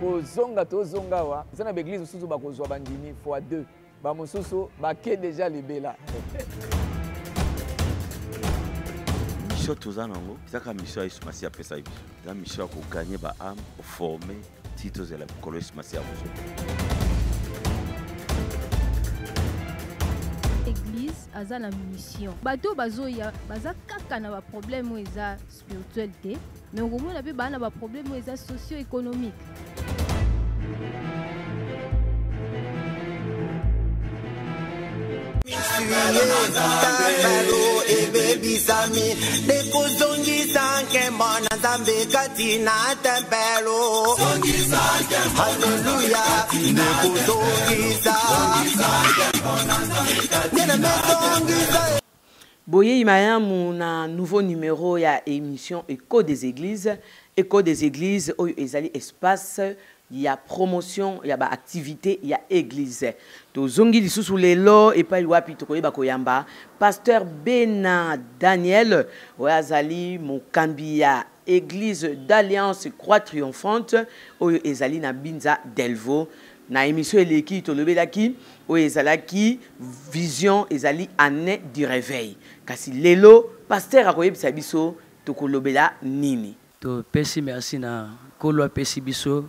kozonga tozonga wa zana l'église susu bakozwa bandimi fois 2 ba mosusu bake déjà libela mission tozanango zaka mission Yesu Masiya pesa biso za mission ko gagner ba âme former titres de la Yesu Masiya bozo. Église aza na mission bato bazoya baza kaka na ba problème eza spiritualité mais au moins na pe ba na ba problème eza socio-économique. Boye imayamu na nouveau numéro ya émission Écho des Églises. Écho des Églises oyo ezali espace ya promotion ya ba activité ya église. To zongi lisusu lelo et pa wapi to koyeba koyamba pasteur Bena Daniel oyazali mokambi ya église d'Alliance Croix Triomphante oyo ezali na Binza Delvaux. Na émission eleki to lobelaki oyo ezalaki vision ezali année du réveil. Kasi lelo pasteur akoyebisa biso to kolobela nini. To pesi merci na kolo pesi biso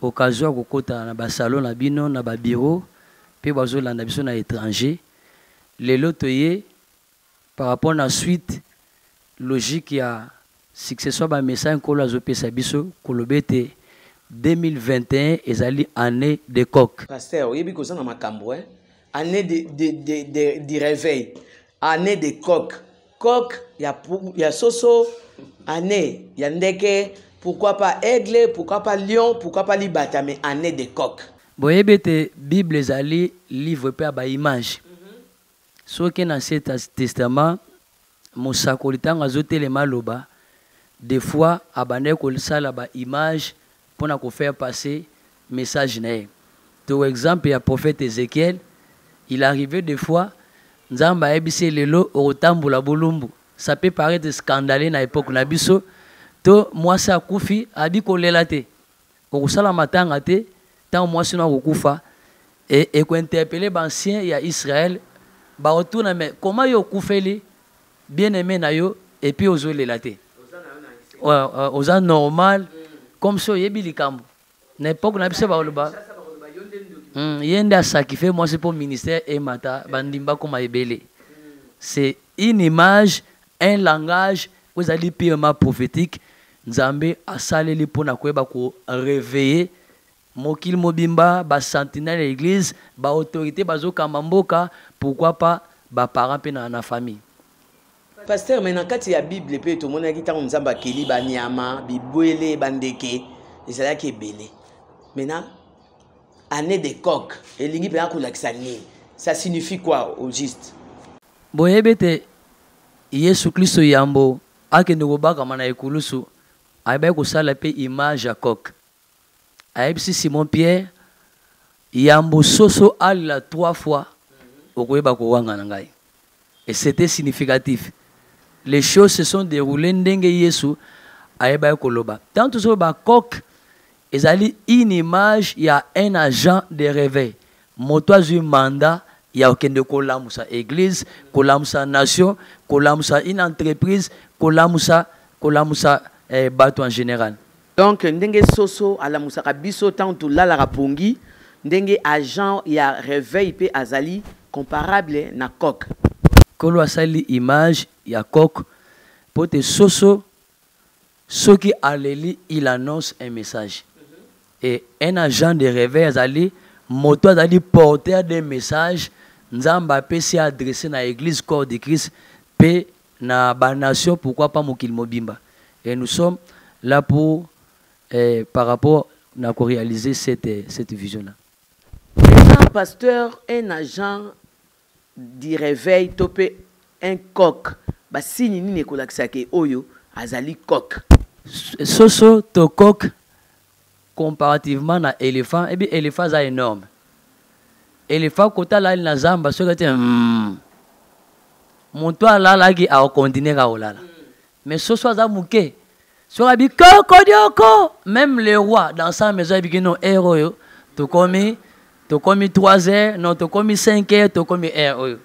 occasion de kokota na ba salon na bino na ba bureau pe bazolanda biso na étranger lelo toye par rapport na suite logique ya succession ba message kolo azopesa biso kolobete 2021 ezali année de coq. Pasteur oyebi koza na makambo année de réveil, année de coq. Coq ya soso année ya ndeke. Pourquoi pas aigle, pourquoi pas lion, pourquoi pas libata, mais année de coq. Boyebete Bible ezali livre pe ba image. Soki na cet testament musakoli tanga zotelema loba des fois abane ko sala ba image pour na ko faire passer message na. To exemple ya prophète Ézéchiel, il arrivait des fois nzamba ebise lelo otambula bulumbu. Ça peut paraître scandaleux na époque na biso. To mwasi akufi abi kolela te okusala matanga te tant mwasi na kokufa et ko interpeller ancien ya Israël ba otuna mais comment yo kufeli bien aimé na yo et puis ozolela te oza normal comme ça yebi likambo na époque na biso ba oloba yenda sacrifier mwasi pour ministère et mata bandimba comme ebele. C'est une image, un langage vous allez purement prophétique. Nzambe asaleli pona koyeba ko réveiller mokil mobimba ba sentinelle de l'église ba autorité bazokamba mboka pourquoi pas ba parents pe na famille. Pasteur mais na kati ya Bible pe to mona ki tango nzamba keli ba nyama bibwele bandeke ezalaki ebele. Maintenant année de coq elingi pe akolakisa nini? Ça signifie quoi au juste? Boyebete Yesu Kristo yambo akende kobaka mana ekulusu aïba ko sala pe image à coq. Aïbsi Simon Pierre yambo soso alla 3 fois okoyeba ko wanga na ngai. Et c'était significatif. Les choses se sont déroulées ndenge Yesu aïba ko loba. Tant tout ba coq ezali une image ya un agent de réveil. Moto azu mandat ya okende kolamusa église, kolamusa nation, kolamusa une entreprise, kolamusa bateau en général. Donc ndenge soso ala musaka biso tant to la rapongi ndenge agent ya réveil pe azali comparable na coq. Kolo asali image ya coq pote soso soki aleli il annonce un message. Et un agent de réveil azali moto azali porteur de message nzamba pe si adressé na église corps de Christ pe na ba nation pourquoi pas mokil mobimba. Et nous sommes là pour par rapport à réaliser cette vision là. Un pasteur, un agent du réveil topé un coq. Ba sini ni nekolakisake oyo azali coq. Soso to coq comparativement na éléphant et bien éléphant est énorme. Éléphant kota la na zamba so que mon toit là qui a continué à olala. Mais soso za muke Sur dit Koko, même les rois dans sa maison, ils disent non, héros, tu commis 3 heures, non, tu commis 5 heures, tu commis héros.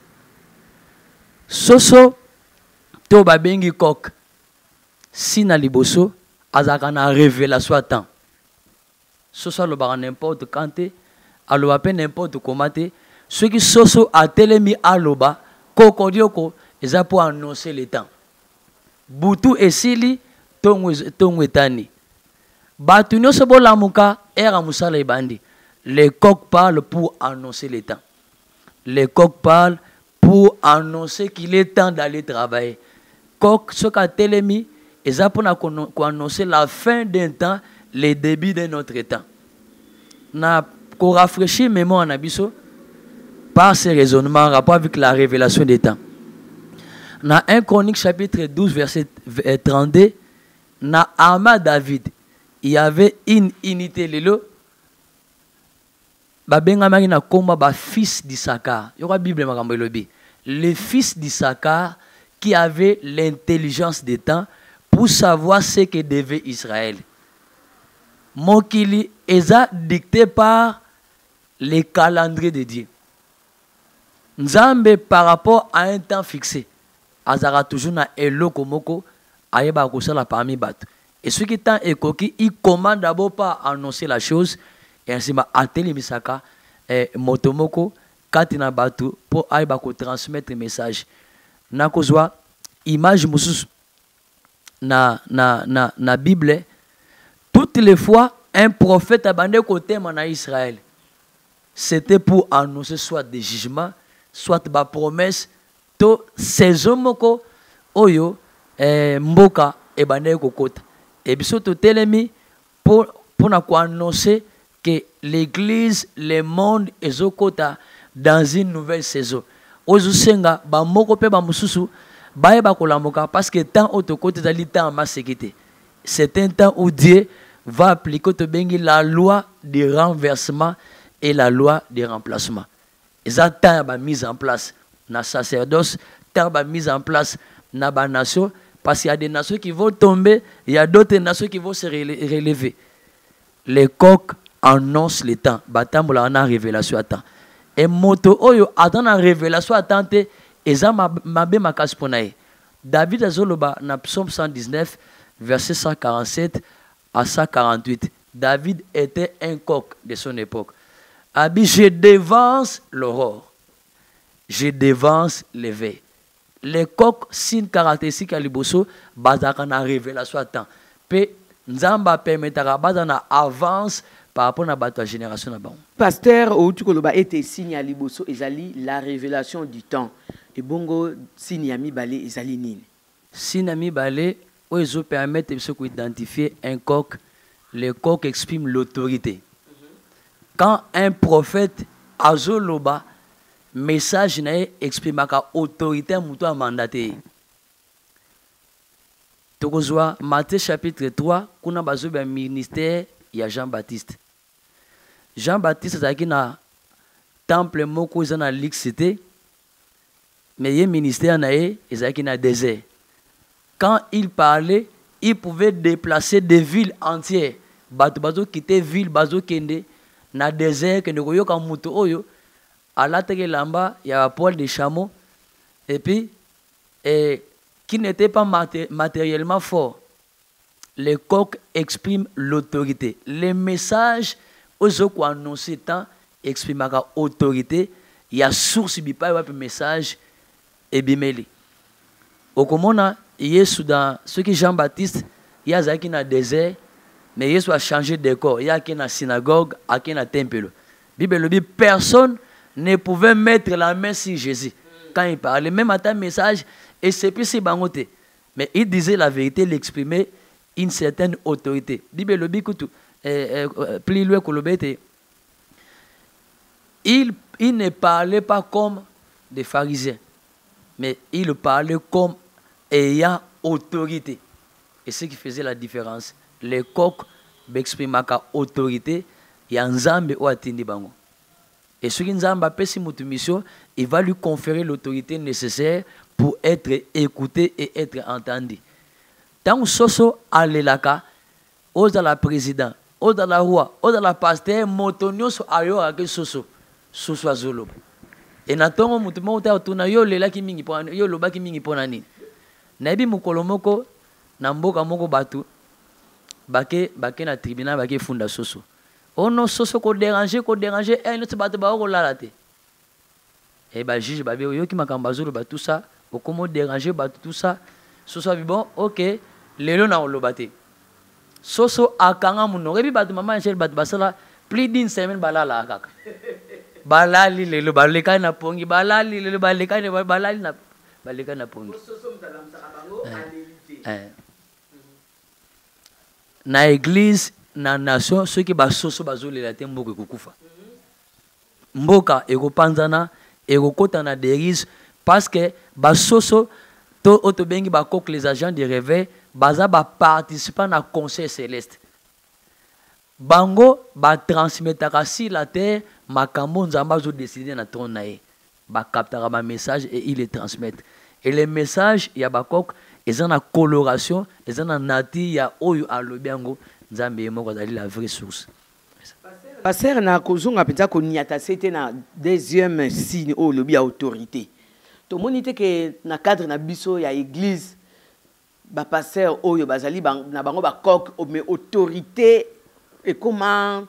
Soso, tu vas bengi kok. Si na liboso, azaka na révélation à temps. Soso le bar n'importe quand, aloba pe n'importe comment. Ceux qui soso a telemi aloba, koko dioko, ils ont pour annoncer le temps. Boutou et Sili, tongu etani. Batunyo sebo lamuka, era musala ibandi. Les coqs parlent pour annoncer le temps. Les coqs parlent pour annoncer qu'il est temps d'aller travailler. Coq, ce qu'a telemi, ils ont pour annoncer la fin d'un temps, le début d'un autre temps. Na ko rafraîchir mémoire en abisso par ces raisonnements en rapport avec la révélation des temps. Dans 1 Chronique chapitre 12 verset 32, dans Arma David, il y avait une unité lelo. Babengamaki na komba ba fils d'Issachar. Il y aura Bible makambo elobi. Le fils d'Issachar qui avait l'intelligence des temps pour savoir ce que devait Israël. Mokili eza dicté par les calendriers de Dieu. Nzambe par rapport à un temps fixé. Azara toujours na eloko moko ayeba kosala parmi bato. Et ce qui est temps ekoki, il commande d'abord pas annoncer la chose et ainsi ma ateli misaka motomoko katina bato pour ayeba ko transmettre message. Na kozwa image mususu na Bible. Toutes les fois un prophète abandonné côté en Israël, c'était pour annoncer soit des jugements, soit des promesses. To saison moko oyo mboka ebane kokota et biso to telemi pour na ko annoncer que l'église le monde ezokota dans une nouvelle saison. Ozu senga ba moko pe ba mususu ba eba kolamoka parce que temps autokote zali temps ma sécurité. C'est un temps où Dieu va appliquer to bengi la loi de renversement et la loi de remplacement. Et ça temps ba mise en place na sacerdoce, temps mise en place na ba nation, parce qu'il y a des nations qui vont tomber, il y a d'autres nations qui vont se relever. Les coqs annoncent le temps, batambola en révélation à temps. Et moto oyo attend la révélation à temps et ça mabe makas ponaye. David azoloba na Psaume 119 verset 147 à 148. David était un coq de son époque. Abi je devance l'aurore. Je devance l'éveil. Les coqs, signe caractéristique à liboso, bazaka na révélation à temps. Pe nzamba permettra bazana avance par rapport à la génération na ba. Pasteur Outukoloba était signe à liboso ezali la révélation du temps. Et bongo signe ami balé ezali nini. Signe ami balé ozo permettre de se identifier un coq. Le coq exprime l'autorité. Quand un prophète azoloba message nae exprime ka autorité muto a mandaté. Tokozwa Matthieu chapitre 3 kuna bazoba ministère ya Jean-Baptiste. Jean-Baptiste azaki na temple moko na Lixité mais ye ministère nae ezaki na désert. Quand il parlait, il pouvait déplacer des villes entières. Bato quitter ville bazo kende na désert que ne koyoka muto oyo alateke lamba, il y a un poil de chameau, et puis, qui n'était pas matériellement fort. Les coqs expriment l'autorité. Les messages, aux qui annoncent tant, expriment l'autorité. Il y a source de message et bimeli. Au commun, il y a dans ce qui Jean-Baptiste, il y a qui dans le désert, mais il a changé de décor. Il y a qui dans la synagogue, il y a qui dans le temple. Bible dit personne ne pouvait mettre la main sur Jésus quand il parlait, même à un message, et c'est plus si bangote. Mais il disait la vérité, il exprimait une certaine autorité. Il ne parlait pas comme des pharisiens, mais il parlait comme ayant autorité. Et ce qui faisait la différence. Les coqs exprimaient autorité, il y a un zambe ou atindi bango. Et ce qui nous a fait mission, il va lui conférer l'autorité nécessaire pour être écouté et être entendu. Tant soso alelaka, ozala président, ozala roi, ozala pasteur, motonio so ayo ake soso, soso azoloba. Et natongo mutu moko ta otuna yo lelaki mingi pona, yo lobaki mingi pona nini. Nayebi mokolo moko na mboka moko batu bake na tribunal bake funda soso. Ono soso ko déranger notre batu ba ko lalate. Et ba juge ba yo ki makamba zolo ba tout ça, okomo déranger ba tout ça. Soso bi bon, OK, lelo na olobate. Soso akanga muno rebi batu mama nchel batu basala plus d'une semaine balala akaka. Balali lelo baleka na pongi balali lelo baleka na balali na baleka na pongi. Soso mtalamsaka bango alelite. Na église na nation ceux qui ba soso bazolela te mboka kokufa. Mboka ekopanzana ekokota na dérive parce que ba soso to otobengi ba kok les agents de réveil baza ba participant na conseil céleste. Bango ba transmettra sur la terre makambo nzamba zo décider na trône na ye. Ba captera ba message et il les transmettent. Et les messages ya ba kok ils ont la coloration, ils ont la nature ya oyo alobiango nzambe moko zali la vraie source. Pasteur na kozonga penza ko niata c'était na deuxième signe o lobi ya autorité. To monite que na cadre na biso ya église ba pasteur oyo bazali na bango ba kok mais autorité et comment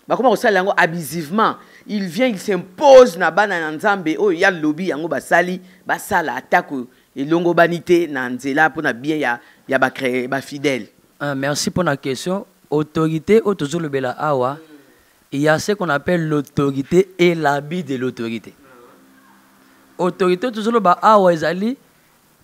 osala yango abusivement il vient il s'impose na bana na nzambe oyo ya lobi yango basali basala attaque et longo banité na nzela pour na bien ya ba créer ba fidèle. Merci pour la question. Autorité au toujours le bela awa. Il y a ce qu'on appelle l'autorité et l'habit de l'autorité. Autorité toujours le ba awa ezali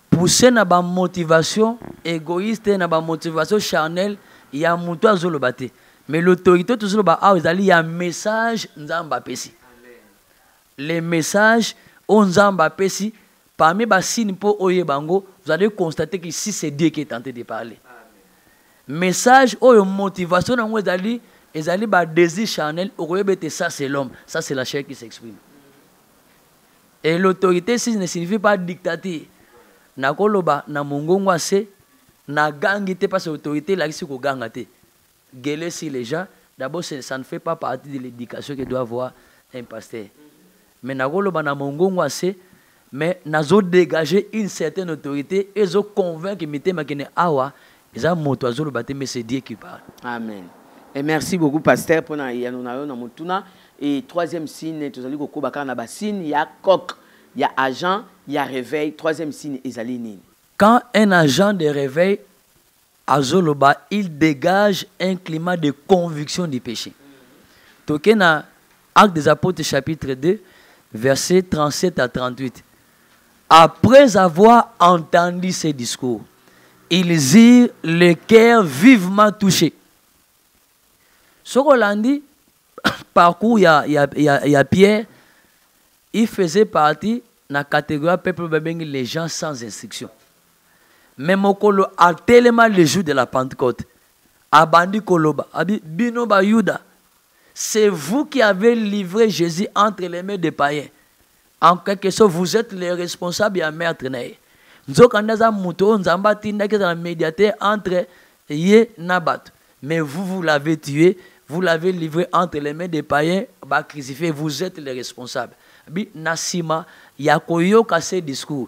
pousser na ba motivation égoïste na ba motivation charnelle ya mutu azolo bate. Mais l'autorité toujours le ba awa ezali ya message nzamba pesi. Les messages on nzamba pesi parmi les signes pour oye bango, vous allez constater que ici c'est Dieu qui est tenté de parler. Amen. Message ou motivation dans vous allez ba désir charnel, ça c'est l'homme, ça c'est la chair qui s'exprime. Et l'autorité ici ne signifie pas dictature. Na koloba na mongongwa se na gangite parce que l'autorité là ici ko gangate. Gueuler sur les gens, d'abord ça ne fait pas partie de l'éducation que doit avoir un pasteur. Mais na koloba na mongongwa se mais nazo dégager une certaine autorité et zo convaincre que mité makene awa eza moto azolo baté mais c'est Dieu qui parle. Amen. Et merci beaucoup pasteur pour na yanona na mutuna et troisième signe tozali ko kobaka na ba signe ya coq, ya agent, ya réveil, troisième signe ezali nini. Quand un agent de réveil azoloba, il dégage un climat de conviction du péché. Tokena Actes des Apôtres chapitre 2 versets 37 à 38. Après avoir entendu ces discours, ils eurent le cœur vivement touché. Ce qu'on a dit, parcours, il y a Pierre, il faisait partie de la catégorie peuple les gens sans instruction. Mais Mokolo a tellement le jour de la Pentecôte. Abandi Koloba, Binoba Yuda, c'est vous qui avez livré Jésus entre les mains des païens. En quelque sorte, vous êtes les responsables et maître. Nzokandaza muto nzamba tinda ke dans médiateur entre ye nabat. Mais vous l'avez tué, vous l'avez livré entre les mains des païens, ba crucifié, vous êtes les responsables. Bi nasima yakoyo kase discours,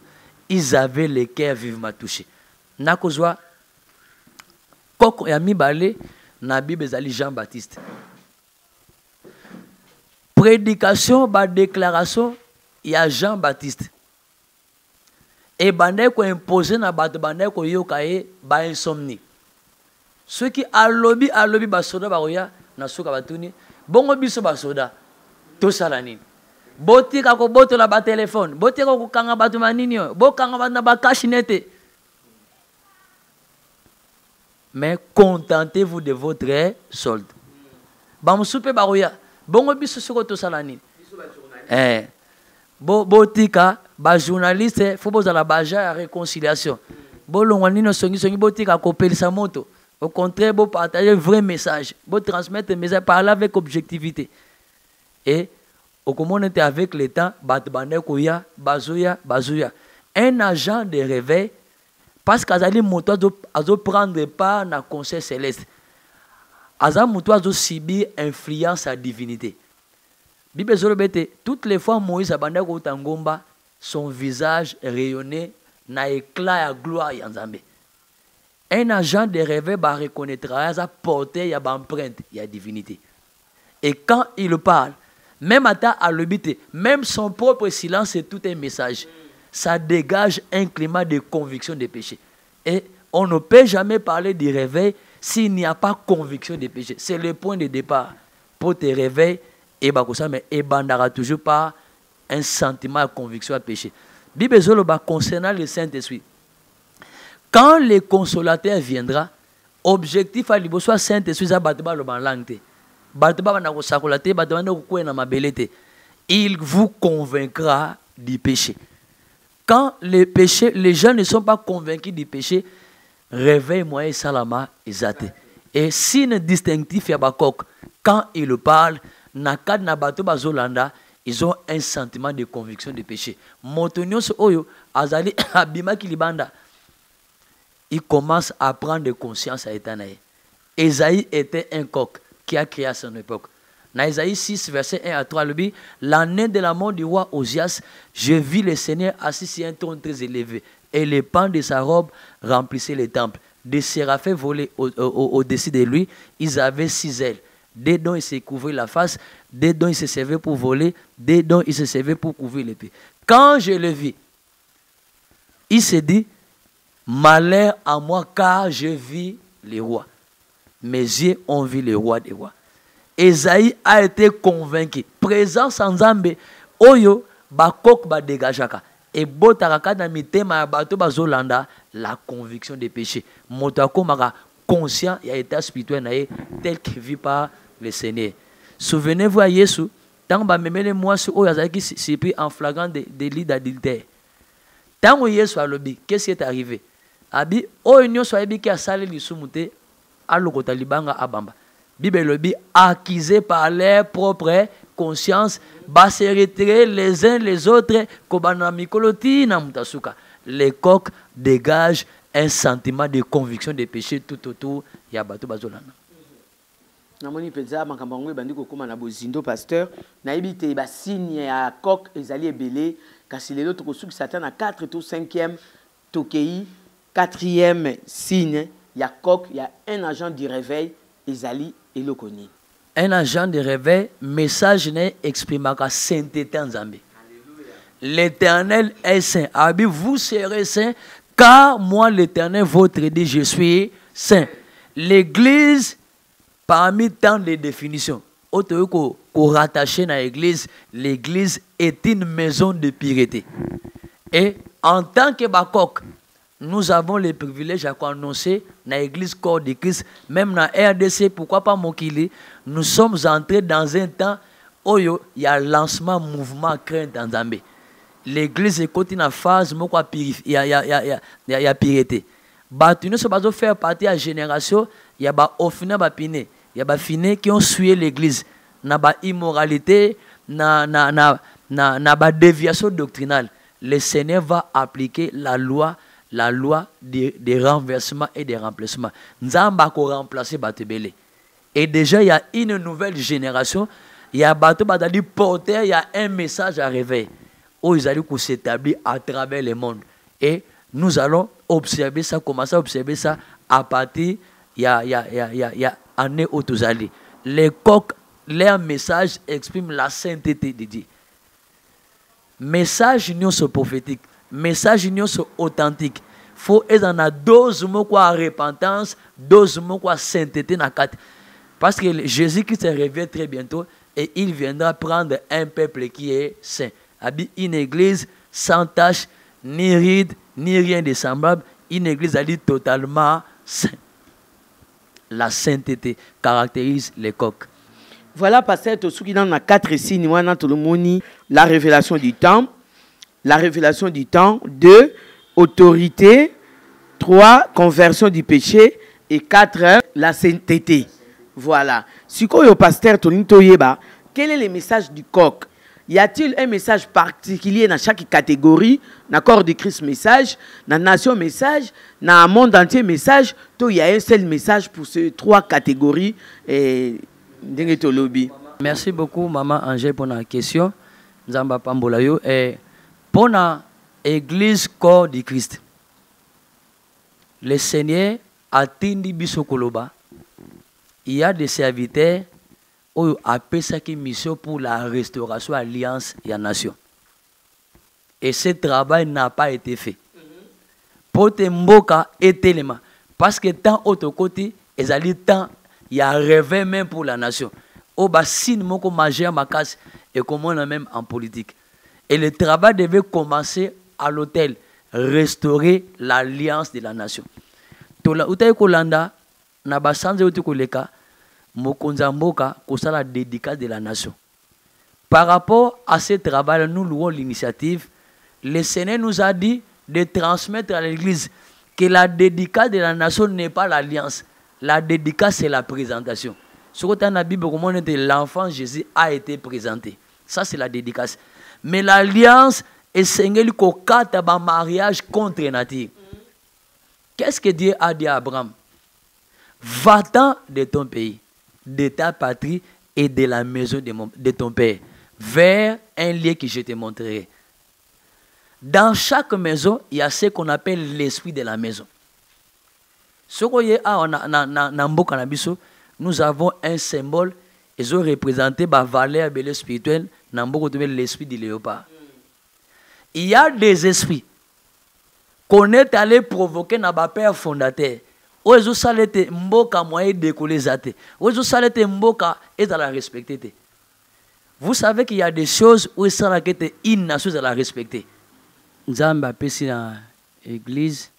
ils avaient le cœur vivement touché. Nakozwa koko ya mibale na Bible ezali Jean-Baptiste. Prédication ba déclaration il y a Jean-Baptiste. Et bandé ko imposé na bato bandé ko yokaye ba insomnie. Ceux qui alobi ba soda ba roya na soka batuni bongo biso ba soda to salani. Boti ka ko boto la ba téléphone, boti ko kanga bato manini bo kanga ba na ba cachinete. Mais contentez-vous de votre solde. Ba musupe ba roya bongo biso soko to salani. Botika ba journaliste faut boza la baja ya réconciliation. Bolongwa nino songi botika ko pelisa moto. Au contraire, bo partager vrai message, bo transmettre message parler avec objectivité. Et au comment était avec le temps, bat bande koya, bazoya. Un agent de réveil parce qu'azali moto azo prendre part na conseil céleste. Aza moto azo subir influence à divinité. Bible zolobete toutes les fois Moïse abanda ko tangomba son visage rayonnait na éclat à gloire ya Nzambe. Un agent de réveil va reconnaître à porter ya empreinte ya divinité. Et quand il parle, même à l'habiter, même son propre silence, c'est tout un message. Ça dégage un climat de conviction des péchés. Et on ne peut jamais parler du réveil s'il n'y a pas conviction des péchés. C'est le point de départ. Pour te réveiller, et mais bandara toujours par un sentiment de conviction à péché. Bible zoloba concernant le Saint-Esprit. Quand le consolateur viendra, objectif à l'Ibo soit Saint-Esprit à battre le langue. Il vous convaincra du péché. Quand les gens ne sont pas convaincus du péché, réveille-moi et salama et zate. Et signe distinctif yabakok, quand ils parlent, nakad nabato bazolanda, ils ont un sentiment de conviction du péché. Montonios oyo azali abima kilibanda. Il commence à prendre conscience à Etanaï. Esaïe était un coq qui a créé à son époque. Dans Esaïe 6, verset 1 à 3, l'année de la mort du roi Osias, je vis le Seigneur assis sur un trône très élevé, et les pans de sa robe remplissaient les temples. Des séraphins volaient au-dessus de lui, ils avaient 6 ailes. Des dont ils se couvraient la face, des dont ils se servaient pour voler, des dont ils se servaient pour couvrir les pieds. Quand je le vis, il se dit, malheur à moi car je vis les rois. Mes yeux ont vu les rois des rois. Esaïe a été convaincu. Présence en Zambé, oyo bakok ba dégajaka. Et botaraka na mitema bato bazolanda la conviction des péchés. Motako maka conscient et état spirituel nae tel que vu par le Seigneur. Souvenez-vous à Yesu, tant ba memele moi sur oyo azaki s'est pris en flagrant délit d'adultère. Tant Yesu a lobi, qu'est-ce qui est arrivé? Abi oyo nyo so ebi ki asale lisumute alokota libanga abamba. Bible lobi accusés par leur propre conscience, ba se retirer les uns les autres kobana mikoloti na mutasuka. Les coqs dégagent un sentiment de conviction de péché tout autour ya bato bazolana. Namoni penza makambango bandi kokoma na bozindo pasteur na ebite ba signe ya coq ezali ebele kasi lelo to kosuki Satan na 4 to 5e tokei 4e signe, il y a coq, il y a un agent du réveil, Ezali et Lokoni. Un agent de réveil, message n'est exprimé qu'à sainteté en Zambie. L'Éternel est saint. Abi, vous serez saint, car moi, l'Éternel, votre Dieu, je suis saint. L'Église, parmi tant de définitions, autant qu'on rattache à l'Église, l'Église est une maison de pureté. Et en tant que bakok, nous avons le privilège à annoncer dans l'église corps de Christ, même dans RDC, pourquoi pas Mokili, nous sommes entrés dans un temps où il y a lancement, mouvement, crainte en Zambie. L'église est continue en phase, il y a pureté. Nous sommes faire partie de la génération, il y a des il y a des finés qui ont suivi l'église. Il y a des immoralité, il y a des déviations doctrinales. Le Seigneur va appliquer la loi des renversements et des remplacements. Nous avons remplacé Batebele. Et déjà, il y a une nouvelle génération. Il y a Batebele porteur, il y a un message à réveiller. Où ils allaient s'établir à travers le monde. Et nous allons observer ça, commencer à observer ça à partir il y a année où tous allés. Les coqs, leur message exprime la sainteté de Dieu. Message union prophétique. Message union authentique. Faut être dans la dose quoi repentance, dose quoi sainteté na kat. Parce que Jésus-Christ revient très bientôt et il viendra prendre un peuple qui est saint. Une église sans tache, ni ride, ni rien de semblable. Une église totalement sainte. La sainteté caractérise les coqs. Voilà, pasteur, tout ce qui dans 4 signes, la révélation du temps. La révélation du temps. 2, autorité. 3, conversion du péché. Et 4, la sainteté. Voilà. Si vous pasteur, quel est le message du coq? Y a-t-il un message particulier dans chaque catégorie? Dans corps de Christ message, dans nation message, dans le monde entier message. Il y a un seul message pour ces 3 catégories. Merci beaucoup, Maman Angèle, pour la question. Nzamba Pambolayo. Pour l'église corps du Christ, le Seigneur a tindi biso koloba. Il y a des serviteurs qui ont appelé ça qui mission pour la restauration alliance et la nation. Et ce travail n'a pas été fait. Pour te mboka et téléma. Parce que tant autre côté, il y a un rêve même pour la nation. Au bassin, moko majeur ma casse et comme on a même en politique. Et le travail devait commencer à l'hôtel, restaurer l'alliance de la nation. Tola utaye kolanda na basanze uti koleka mokonza mboka kosala dédicace de la nation. Par rapport à ce travail, nous louons l'initiative. Le Seigneur nous a dit de transmettre à l'Église que la dédicace de la nation n'est pas l'alliance. La dédicace, c'est la présentation. Ce que dans la Bible, comment l'enfant Jésus a été présenté. Ça, c'est la dédicace. Mais l'alliance est Seigneur qui a un mariage contre nature. Qu'est-ce que Dieu a dit à Abraham? Va-t'en de ton pays, de ta patrie et de la maison de ton père, vers un lieu que je te montrerai. Dans chaque maison, il y a ce qu'on appelle l'esprit de la maison. Nous avons un symbole, ils ont représenté la valeur spirituelle, l'esprit du léopard. Il y a des esprits qu'on est allé provoquer dans le père fondateur. Ils ont salé mboka moyen de décoller zate. Ils ont salé mboka et de la respecter. Vous savez qu'il y a des choses où ils sont une nation à la respecter. Nzamba pesi na église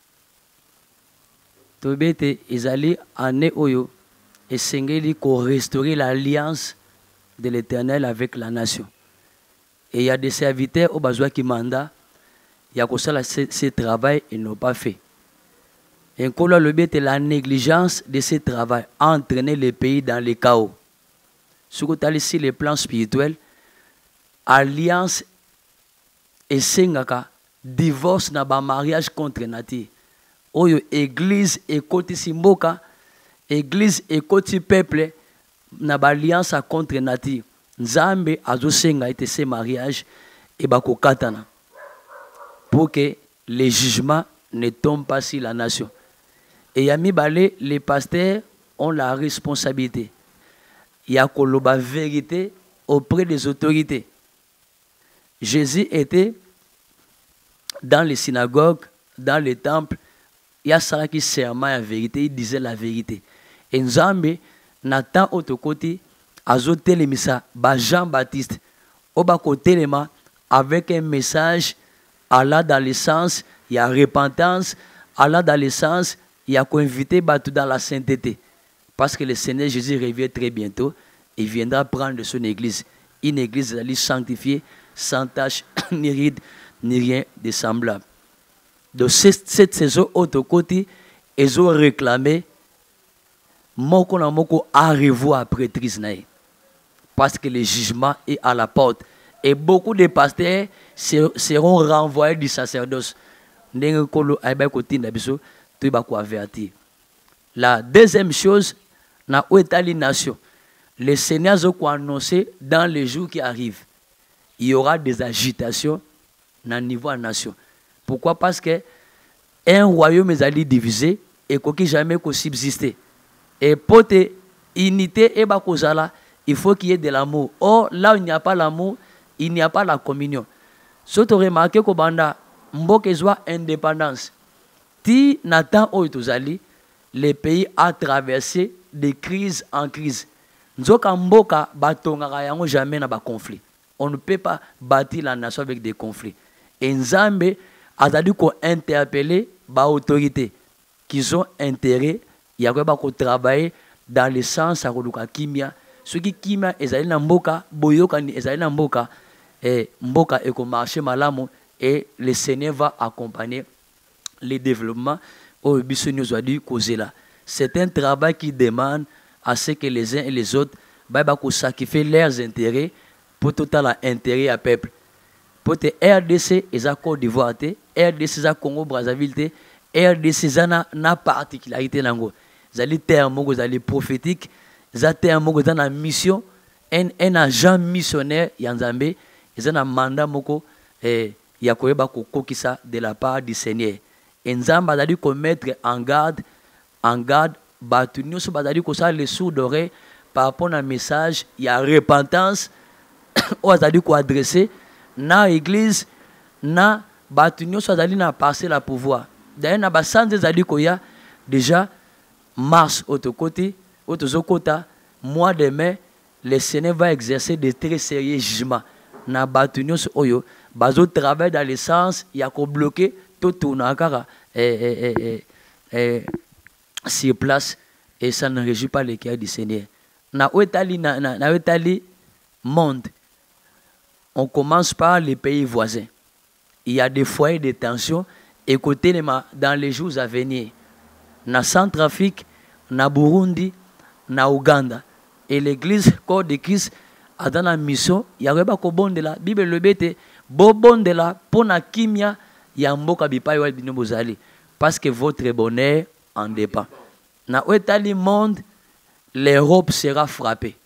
tobete ezali ane oyo esengeli ko restaurer l'alliance de l'Éternel avec la nation. Et il y a des serviteurs au besoin qui mandat, il y a que ça ce travail ils n'ont pas fait. Et le but est la négligence de ce travail a entraîné le pays dans le chaos. Ce que tu as ici les plans spirituels, alliance et sengaka divorce na ba mariage contre nature. Oyo église et côté simboka, église et côté peuple na ba alliance contre nature. Nzambe azosenga ete ce mariage et bako katana pour que les jugements ne tombent pas sur la nation. Et yami balé, les pasteurs ont la responsabilité. Il y a la vérité auprès des autorités. Jésus était dans les synagogues, dans les temples, il y a ça qui serment la vérité, il disait la vérité. Et Nzambe, Nathan autre côté, azoté les missa, Jean-Baptiste, au bas côté avec un message, Allah dans le sens, il y a repentance, Allah dans le sens, il y a invité Batou dans la sainteté. Parce que le Seigneur Jésus revient très bientôt, il viendra prendre son église. Une église sanctifiée, sans tache, ni ride, ni rien de semblable. Donc cette saison, autre côté, ils ont réclamé Moko na Moko à revoir prêtrise. Parce que le jugement est à la porte. Et beaucoup de pasteurs seront renvoyés du sacerdoce. La deuxième chose, na Ouetali nation, le Seigneur a annoncé dans les jours qui arrivent, il y aura des agitations dans le niveau de la nation. Pourquoi? Parce que un royaume est allé divisé et qu'il jamais subsister. Et pour te unité et bakozala, il faut qu'il y ait de l'amour. Or, là où il n'y a pas l'amour, il n'y a pas la communion. Si tu remarques que banda mboke soit indépendance, ti natan oytozali, le pays a traversé de crise en crise. Nzoka mboka batongaka yango jamais na ba conflit. On ne peut pas bâtir la nation avec des conflits. Et Nzambe a dit qu'on interpeller les autorités qui ont intérêt, il y a quoi travailler dans le sens à kimia. Ceux qui kimia ezali na mboka, boyoka ni ezali na mboka, et mboka eko marché malamu, et le Seigneur va accompagner le développement au bisoni ozali kozela. C'est un travail qui demande à ce que les uns et les autres sacrifient leurs intérêts pour tout l'intérêt à peuple. Pour te RDC et la Côte d'Ivoire, RDC et Congo Brazzaville, RDC na particularité nango. Zali terme zali prophétique, za terme dans la mission, un agent missionnaire yanzambe, ils ont un mandat moko ya koyeba ko kokisa de la part du Seigneur. Nzamba zali ko mettre en garde batu nyonso bazali ko sa les sourds d'oreille par rapport à un message, il y a repentance ou azali ko adresser na église na batu nyonso azali na passer la pouvoir. D'ailleurs na ba sanze zali ko ya déjà mars autre côté autre kota mois de mai le Seigneur va exercer de très sérieux jugements na batu nyonso oyo bazo travail dans le sens ya ko bloquer tout tourne akara sur place et ça ne réjouit pas le cœur du Seigneur. Na wetali monde. On commence par les pays voisins. Il y a des foyers de tension écoutez dans les jours à venir. Na Centrafrique, na Burundi, na Ouganda. Et l'église corps de Christ a dans la mission, il y a ko bondela, Bible le bete, bo bondela pour na kimia ya mboka bipai wa bino bozali parce que votre bonheur en dépend. Na wetali monde, l'Europe sera frappée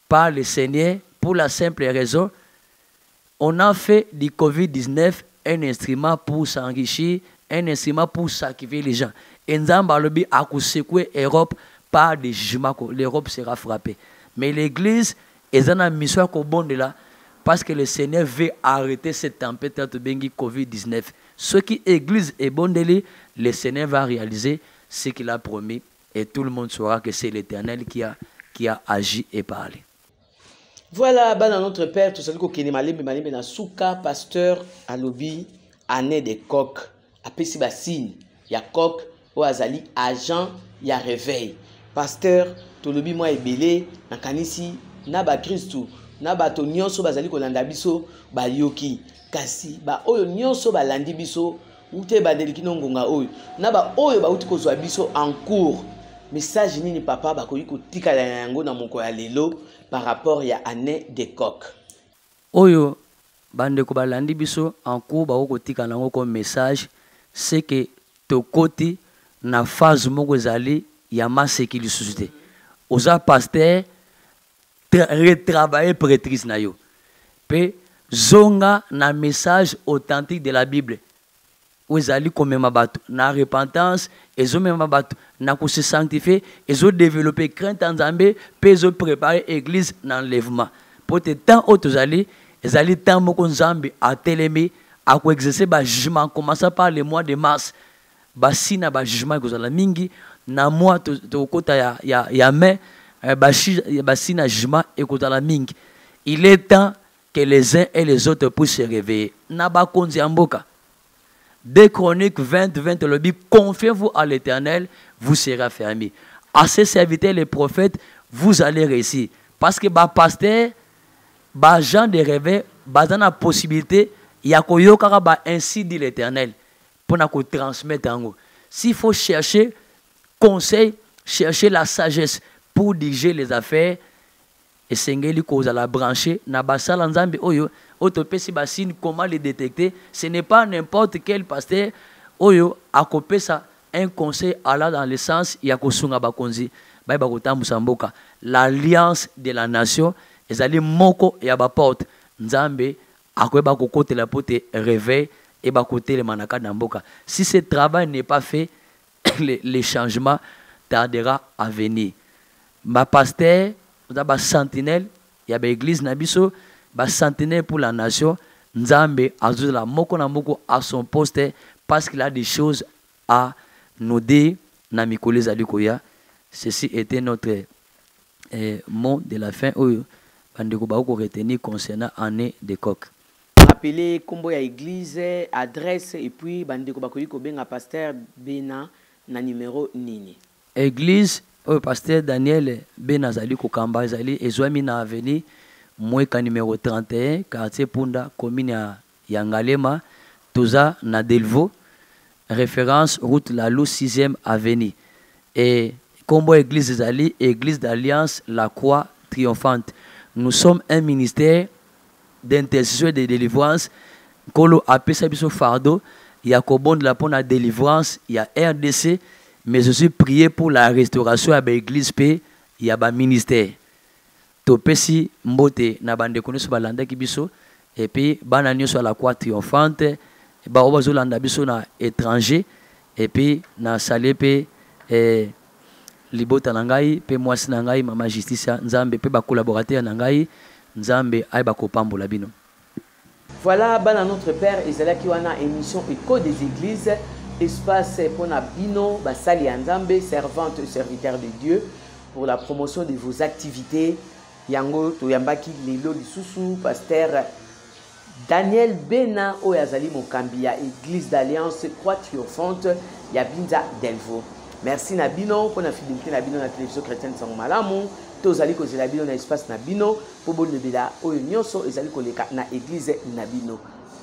par le Seigneur pour la simple raison, on a fait du Covid-19 un instrument pour s'enrichir, un instrument pour sacrifier les gens. Et nous avons secoué l'Europe par des jugements, l'Europe sera frappée. Mais l'Église est en mission de là parce que le Seigneur veut arrêter cette tempête de Covid-19. Ce qui l'Église est bon de lui, le Seigneur va réaliser ce qu'il a promis et tout le monde saura que c'est l'Éternel qui a agi et parlé. Voilà, dans notre père, tout ça, que na souka pasteur alobi année de coq, apesi basine, ya coq ou azali agent ya réveil. Pasteur tolobi moi ebele na kanisi na ba Christou, na ba to nyonso bazali kolanda biso ba yoki kasi ba oyo nyonso balandi biso ute ba deliki nongonga oyo na ba oyo ba uti kozwa biso en cours. Message nini papa ba koyi kotika la yango na moko ya lelo par rapport ya année de coq. Oyo bande ko balandi biso en cours ba kotika nango comme message c'est que to koti na phase moko zali ya masekili société. Oza pasteur retravailler prêtrise na yo. Pe zonga na message authentique de la Bible. Ouzali comme mabatu na repentance ezo mabatu na ko se sanctifier ezo développer crainte en Nzambe pe ezo préparer église na enlèvement pour te temps autozali ezali temps moko Nzambe a telemi a ko exercer ba jugement commençant par le mois de mars ba sina ba jugement ko zala mingi na mois to kota ya mai ba sina jugement e ko zala mingi. Il est temps que les uns et les autres puissent se réveiller na ba konzi amboka. 2 Chroniques 20, le dit, confiez-vous à l'Éternel, vous serez affermis. À ses serviteurs, les prophètes, vous allez réussir. Parce que les pasteurs, les gens de réveil, ils ont la possibilité, il y a ainsi dit l'Éternel, pour nous transmettre en haut. S'il faut chercher conseil, chercher la sagesse pour diriger les affaires, et sengeli cause à la brancher, na basal nzambe oyo, otopesi basine, comment les détecter? Ce n'est pas n'importe quel pasteur oyo akopé ça un conseil allant dans le sens ya kosunga bakonzi, ba bakotambu samboka. L'alliance de la nation, ezali moko ya ba porte. Nzambe akoba kokote la pote réveil et ba côté le manaka d'amboka. Si ce travail n'est pas fait, les changements tardera à venir. Ma pasteur il y a des sentinelles, il y a des églises, des sentinelles pour la nation. Nzambe azula moko na moko à son poste parce qu'il a des choses à nous dire. Namikole Zalikoya. Ceci était notre mot de la fin. Bandeko ba ko retenir concernant année de coq. Appelez combo ya église, adresse et puis bandeko ba ko benga pasteur Bena na numéro nini. Église au pasteur Daniel Benazali Kokamba Ezali Ezwami na avenue Mweka numéro 31 quartier Punda commune ya Yangalema Toza na Delvaux référence route la Lou 6e avenue et combo église Ezali église d'alliance la croix triomphante. nous sommes un ministère d'intercession et de délivrance. Kolo apesa biso fardeau, il y a Kobon de la pour la délivrance, il y a RDC, mais aussi prier pour la restauration à l'église P, il y a un ministère. Topesi mbote na bande koneso balanda kibiso et puis bananyo sur la croix triomphante, ba obazolanda biso na étranger et puis na salepe libota nangai pe mwasi nangai mama justice nzambe pe ba collaborateur nangai nzambe ay ba kopambola bino. Voilà, bana notre père ezala ki wana émission Écho des églises, espace pour na bino basali nzambe, servante et serviteur de Dieu pour la promotion de vos activités. Yango to yambaki lelo lisusu pasteur Daniel Bena oyazali mokambi ya église d'alliance Croix Triomphante ya Binza Delvaux. Merci Nabino pour la fidélité Nabino na télévision chrétienne Sango Malamu. Tozali kozela bino na espace Nabino pour bonne bela oyo nyonso ezali koleka na église Nabino.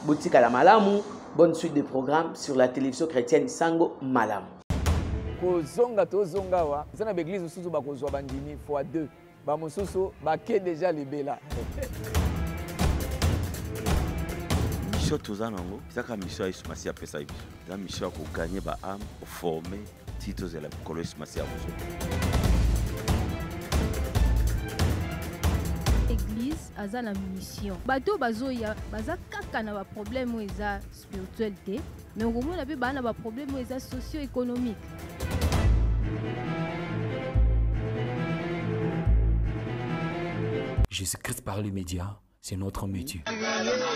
Botika la Malamu, bonne suite de programmes sur la télévision chrétienne Sango Malamu. Kozonga tozonga wa zana église susu bakozwa bandimi x2. Ba mosusu bake déjà libela. Mission toza nango, ezaka mission Yesu Masi apesa biso. Eza mission ko gagner ba âme, former titres la Yesu Masi abuso. Église aza na mission. Bato bazoya baza kaka na ba problème eza spiritualité, mais ngomona pe bana ba problème eza socio-économique. Jésus-Christ par les médias, c'est notre métier. Hallelujah.